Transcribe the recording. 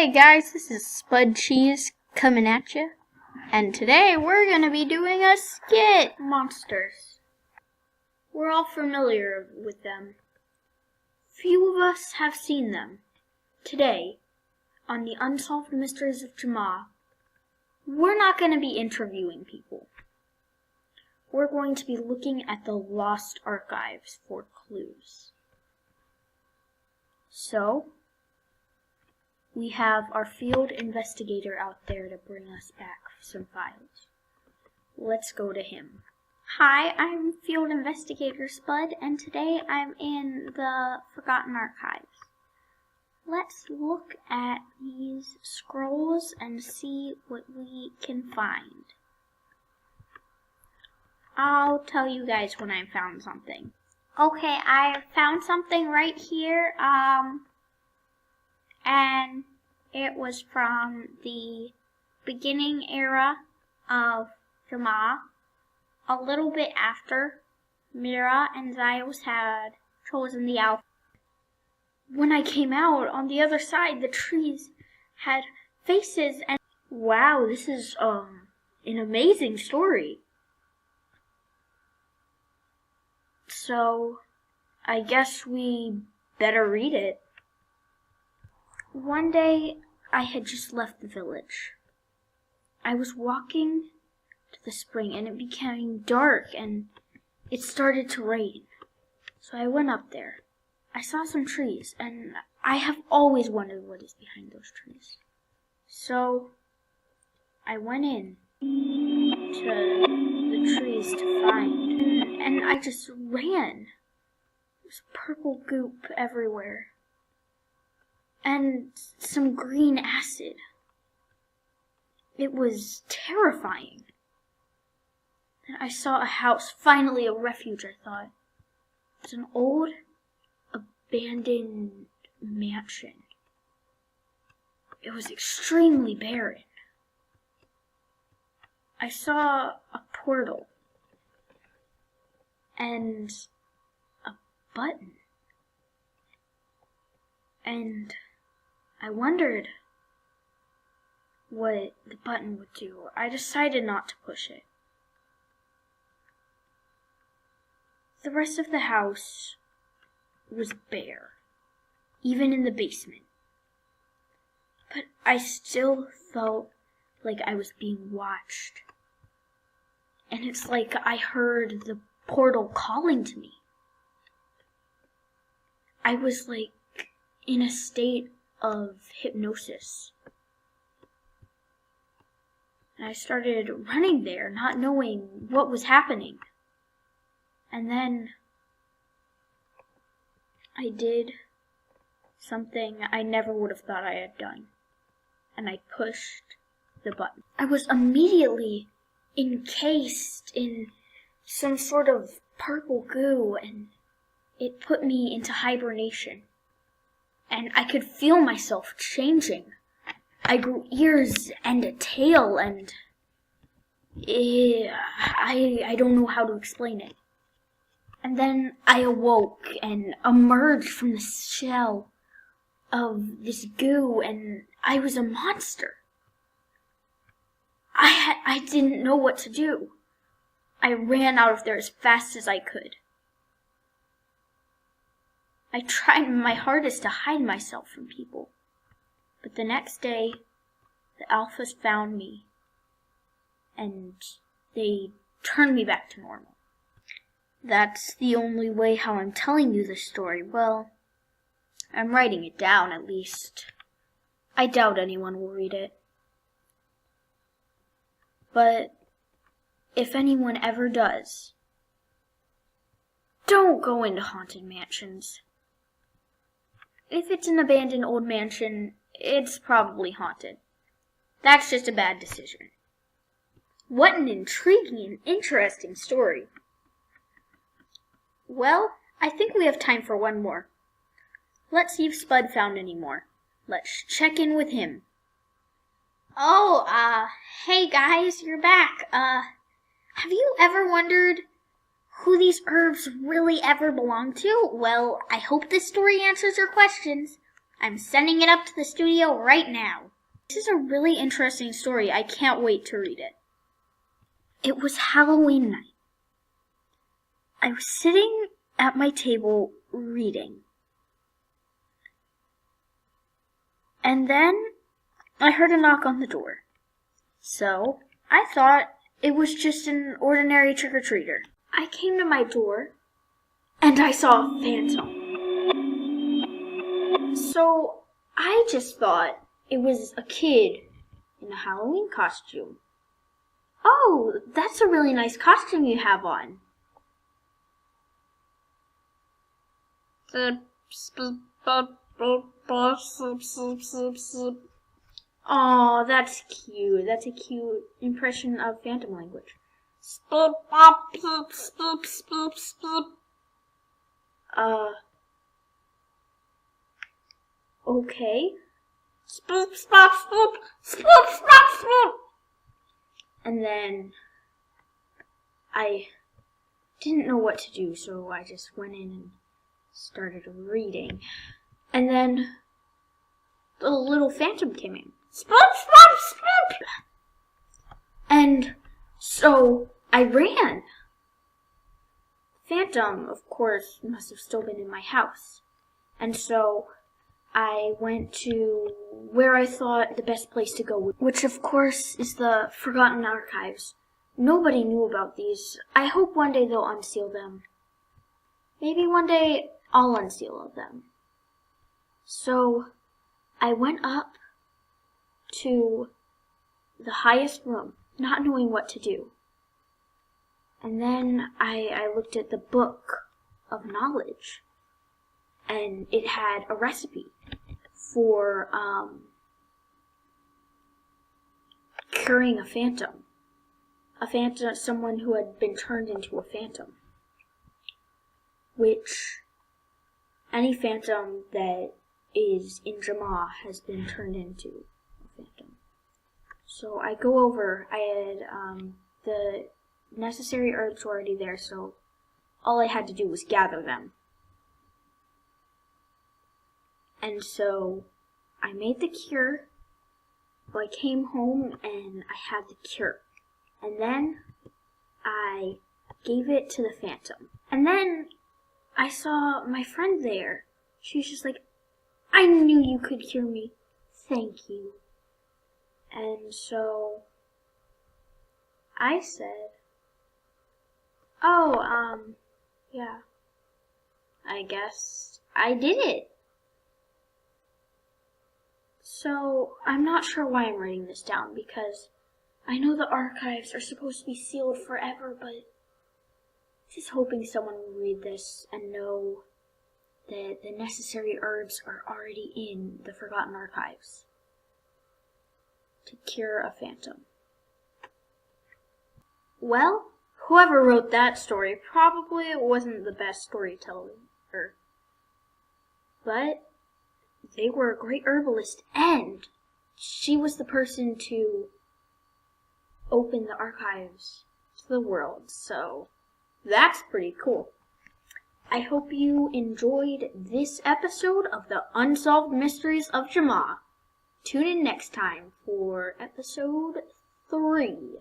Hey guys, this is Spud Cheese coming at you, and today we're going to be doing a skit. Monsters. We're all familiar with them. Few of us have seen them. Today, on the Unsolved Mysteries of Jamaa, we're not going to be interviewing people. We're going to be looking at the lost archives for clues. So, we have our field investigator out there to bring us back some files. Let's go to him. Hi, I'm Field Investigator Spud, and today I'm in the Forgotten Archives. Let's look at these scrolls and see what we can find. I'll tell you guys when I found something. Okay, I found something right here, and it was from the beginning era of Jamaa, a little bit after Mira and Zios had chosen the Alpha. When I came out, on the other side, the trees had faces, and wow, this is an amazing story. So, I guess we better read it. One day, I had just left the village. I was walking to the spring, and it became dark, and it started to rain. So I went up there. I saw some trees, and I have always wondered what is behind those trees. So, I went in to the trees to find, and I just ran. There was purple goop everywhere, and some green acid. It was terrifying. And I saw a house, finally a refuge, I thought. It was an old, abandoned mansion. It was extremely barren. I saw a portal and a button. And I wondered what the button would do. I decided not to push it. The rest of the house was bare, even in the basement. But I still felt like I was being watched. And it's like I heard the portal calling to me. I was like in a state of hypnosis. And I started running there, not knowing what was happening. And then I did something I never would have thought I had done. And I pushed the button. I was immediately encased in some sort of purple goo, and it put me into hibernation. And I could feel myself changing. I grew ears and a tail, and I don't know how to explain it. And then I awoke and emerged from the shell of this goo, and I was a monster. I didn't know what to do. I ran out of there as fast as I could. I tried my hardest to hide myself from people. But the next day, the Alphas found me, and they turned me back to normal. That's the only way how I'm telling you this story. Well, I'm writing it down at least. I doubt anyone will read it. But if anyone ever does, don't go into haunted mansions. If it's an abandoned old mansion, it's probably haunted. That's just a bad decision. What an intriguing and interesting story. Well, I think we have time for one more. Let's see if Spud found any more. Let's check in with him. Oh, hey guys, you're back. Have you ever wondered who these herbs really ever belong to? Well, I hope this story answers your questions. I'm sending it up to the studio right now. This is a really interesting story. I can't wait to read it. It was Halloween night. I was sitting at my table reading. And then I heard a knock on the door. So I thought it was just an ordinary trick-or-treater. I came to my door and I saw a phantom. So I just thought it was a kid in a Halloween costume. Oh, that's a really nice costume you have on. Oh, that's cute. That's a cute impression of phantom language. Okay. And then I didn't know what to do, so I just went in and started reading. And then the little phantom came in. And so I ran. Phantom, of course, must have still been in my house. And so I went to where I thought the best place to go, which of course is the Forgotten Archives. Nobody knew about these. I hope one day they'll unseal them. Maybe one day I'll unseal them. So I went up to the highest room, not knowing what to do. And then I looked at the book of knowledge, and it had a recipe for curing a phantom, someone who had been turned into a phantom, which any phantom that is in Jamaa has been turned into a phantom. So I go over, I had the necessary herbs were already there, so all I had to do was gather them. And so I made the cure. I came home and I had the cure. And then I gave it to the phantom. And then I saw my friend there. She was just like, I knew you could cure me. Thank you. And so I said, oh, yeah, I guess I did it. So I'm not sure why I'm writing this down, because I know the archives are supposed to be sealed forever, but I'm just hoping someone will read this and know that the necessary herbs are already in the Forgotten Archives to cure a phantom. Well, whoever wrote that story probably wasn't the best storyteller, but they were a great herbalist, and she was the person to open the archives to the world, so that's pretty cool. I hope you enjoyed this episode of the Unsolved Mysteries of Jamaa. Tune in next time for episode 3.